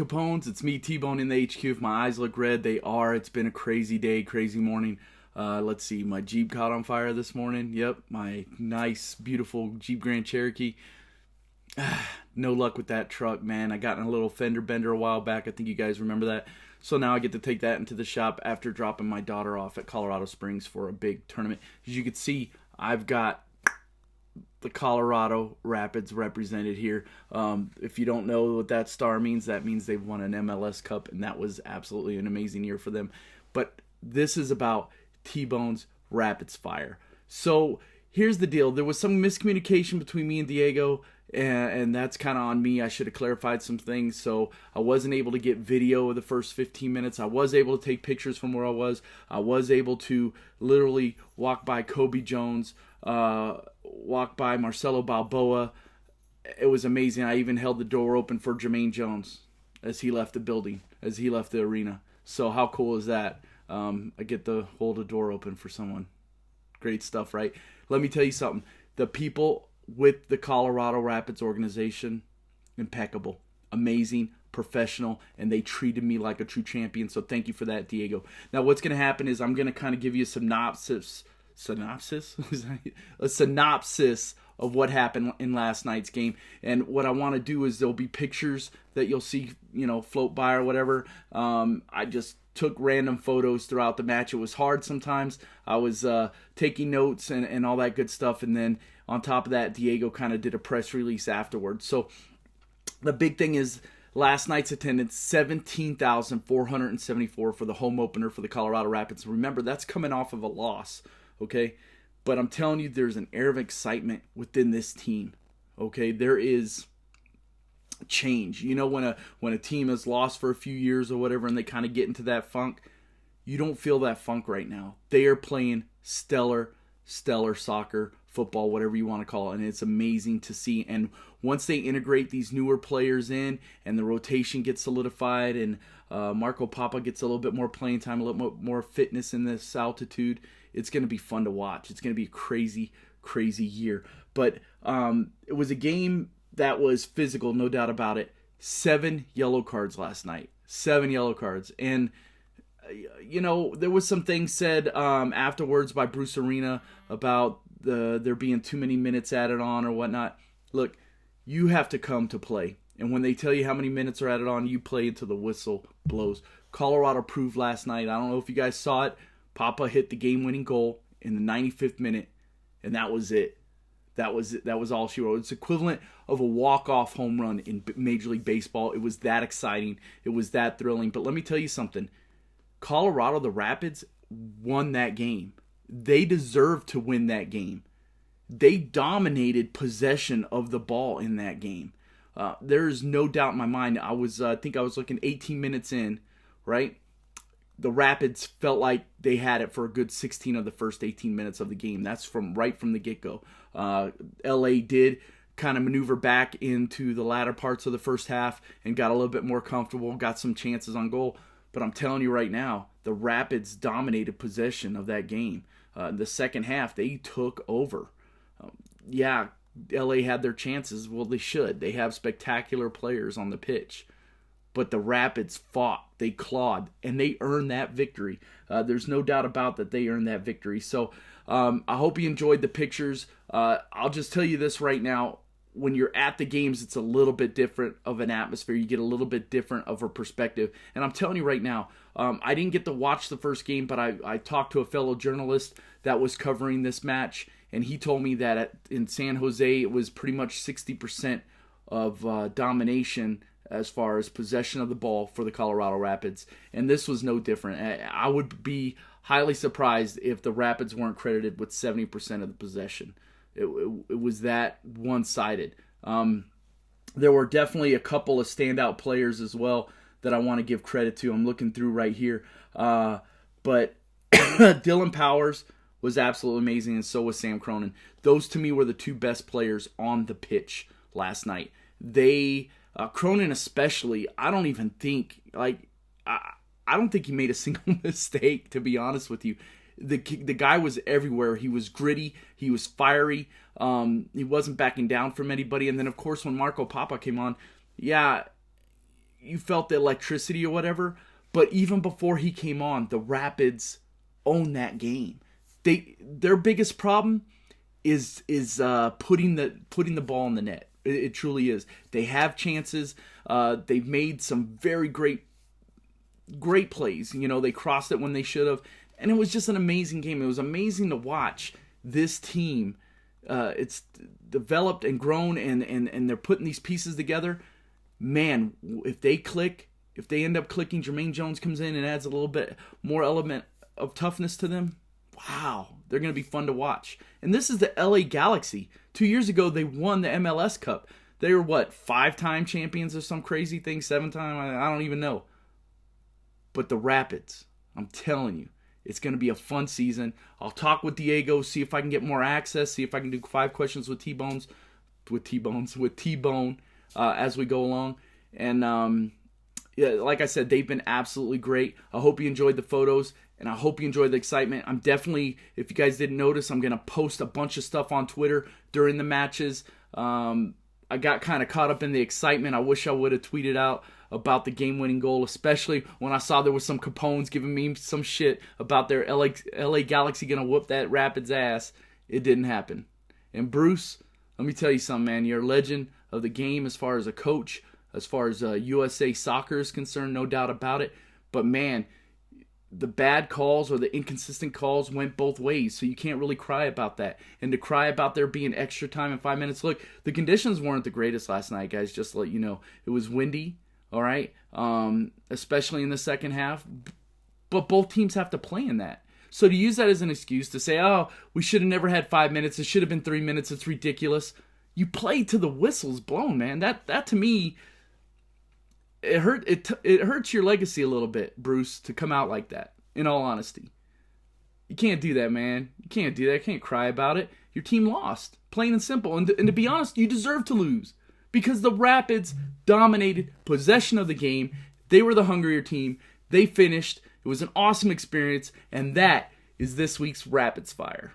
Capones, it's me, T-Bone, in the HQ. If my eyes look red, they are. It's been a crazy day, crazy morning. Let's see, my Jeep caught on fire this morning. Yep, my nice, beautiful Jeep Grand Cherokee. No luck with that truck, man. I got in a little fender bender a while back. I think you guys remember that. So now I get to take that into the shop after dropping my daughter off at Colorado Springs for a big tournament. As you can see, I've got the Colorado Rapids represented here. If you don't know what that star means, that means they've won an MLS Cup, and that was absolutely an amazing year for them. But this is about T-Bone's Rapids Fire. So here's the deal. There was some miscommunication between me and Diego, and that's kind of on me. I should have clarified some things, so I wasn't able to get video of the first 15 minutes. I was able to take pictures from where I was. I was able to literally walk by Kobe Jones, walk by Marcelo Balboa. It was amazing. I even held the door open for Jermaine Jones as he left the building, as he left the arena. So how cool is that? I get to hold a door open for someone. Great stuff, right? Let me tell you something. The people with the Colorado Rapids organization, impeccable, amazing, professional, and they treated me like a true champion. So thank you for that, Diego. Now what's going to happen is I'm going to kind of give you a synopsis of what happened in last night's game. And what I want to do is there'll be pictures that you'll see, float by or whatever. I just took random photos throughout the match. It was hard sometimes. I was taking notes and all that good stuff. And then on top of that, Diego kind of did a press release afterwards. So the big thing is last night's attendance, 17,474 for the home opener for the Colorado Rapids. Remember, that's coming off of a loss, okay? But I'm telling you, there's an air of excitement within this team, okay? There is change. When a team has lost for a few years or whatever and they kind of get into that funk, you don't feel that funk right now. They are playing stellar soccer, football, whatever you want to call it, and it's amazing to see. And once they integrate these newer players in and the rotation gets solidified and Marco Papa gets a little bit more playing time, a little more fitness in this altitude, it's going to be fun to watch. It's going to be a crazy year. But it was a game that was physical, no doubt about it. 7 yellow cards last night. 7 yellow cards. And, there was some things said afterwards by Bruce Arena about there being too many minutes added on or whatnot. Look, you have to come to play. And when they tell you how many minutes are added on, you play until the whistle blows. Colorado proved last night. I don't know if you guys saw it. Papa hit the game-winning goal in the 95th minute, and that was it. That was all she wrote. It's equivalent of a walk-off home run in Major League Baseball. It was that exciting. It was that thrilling. But let me tell you something. Colorado, the Rapids, won that game. They deserved to win that game. They dominated possession of the ball in that game. There is no doubt in my mind. I think I was looking 18 minutes in, right? The Rapids felt like they had it for a good 16 of the first 18 minutes of the game. That's right from the get-go. LA did kind of maneuver back into the latter parts of the first half and got a little bit more comfortable, got some chances on goal. But I'm telling you right now, the Rapids dominated possession of that game. The second half, they took over. LA had their chances. Well, they should. They have spectacular players on the pitch. But the Rapids fought, they clawed, and they earned that victory. There's no doubt about that they earned that victory. So I hope you enjoyed the pictures. I'll just tell you this right now. When you're at the games, it's a little bit different of an atmosphere. You get a little bit different of a perspective. And I'm telling you right now, I didn't get to watch the first game, but I talked to a fellow journalist that was covering this match, and he told me that in San Jose, it was pretty much 60% of domination as far as possession of the ball for the Colorado Rapids. And this was no different. I would be highly surprised if the Rapids weren't credited with 70% of the possession. It was that one-sided. There were definitely a couple of standout players as well that I want to give credit to. I'm looking through right here. But Dylan Powers was absolutely amazing, and so was Sam Cronin. Those, to me, were the two best players on the pitch last night. Cronin especially, I don't even think, I don't think he made a single mistake, to be honest with you. The guy was everywhere. He was gritty. He was fiery. He wasn't backing down from anybody. And then, of course, when Marco Papa came on, you felt the electricity or whatever. But even before he came on, the Rapids owned that game. Their biggest problem is putting the ball in the net. It truly is. They have chances. They've made some very great plays. They crossed it when they should have. And it was just an amazing game. It was amazing to watch this team. It's developed and grown, and they're putting these pieces together. Man, if they click, if they end up clicking, Jermaine Jones comes in and adds a little bit more element of toughness to them. Wow, they're going to be fun to watch. And this is the LA Galaxy. 2 years ago, they won the MLS Cup. They were, 5-time champions or some crazy thing? 7-time? I don't even know. But the Rapids, I'm telling you, it's going to be a fun season. I'll talk with Diego, see if I can get more access, see if I can do 5 questions with T-Bone as we go along. And yeah, like I said, they've been absolutely great. I hope you enjoyed the photos, and I hope you enjoyed the excitement. I'm definitely, if you guys didn't notice, I'm going to post a bunch of stuff on Twitter during the matches. I got kind of caught up in the excitement. I wish I would have tweeted out about the game-winning goal, especially when I saw there was some Capones giving me some shit about their LA Galaxy going to whoop that Rapids ass. It didn't happen. And Bruce, let me tell you something, man. You're a legend of the game as far as a coach, as far as USA soccer is concerned, no doubt about it. But, man, the bad calls or the inconsistent calls went both ways, so you can't really cry about that. And to cry about there being extra time in 5 minutes, look, the conditions weren't the greatest last night, guys, just to let you know. It was windy, all right, especially in the second half. But both teams have to play in that. So to use that as an excuse to say, oh, we should have never had 5 minutes, it should have been 3 minutes, it's ridiculous. You played to the whistles blown, man. That to me, it hurts your legacy a little bit, Bruce, to come out like that, in all honesty. You can't do that, man. You can't do that. You can't cry about it. Your team lost, plain and simple. And to be honest, you deserve to lose because the Rapids dominated possession of the game. They were the hungrier team. They finished. It was an awesome experience, and that is this week's Rapids Fire.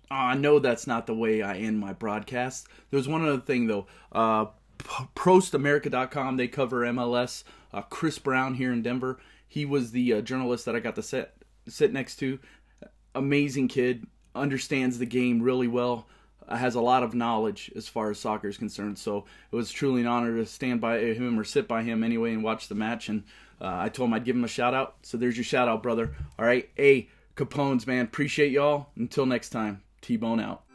I know that's not the way I end my broadcast. There's one other thing, though. ProstAmerica.com, they cover MLS. Chris Brown here in Denver, he was the journalist that I got to sit next to. Amazing kid, understands the game really well, has a lot of knowledge as far as soccer is concerned. So it was truly an honor to stand by him or sit by him anyway and watch the match. And I told him I'd give him a shout out. So there's your shout out, brother. All right. Hey, Capones, man. Appreciate y'all. Until next time. T-Bone out.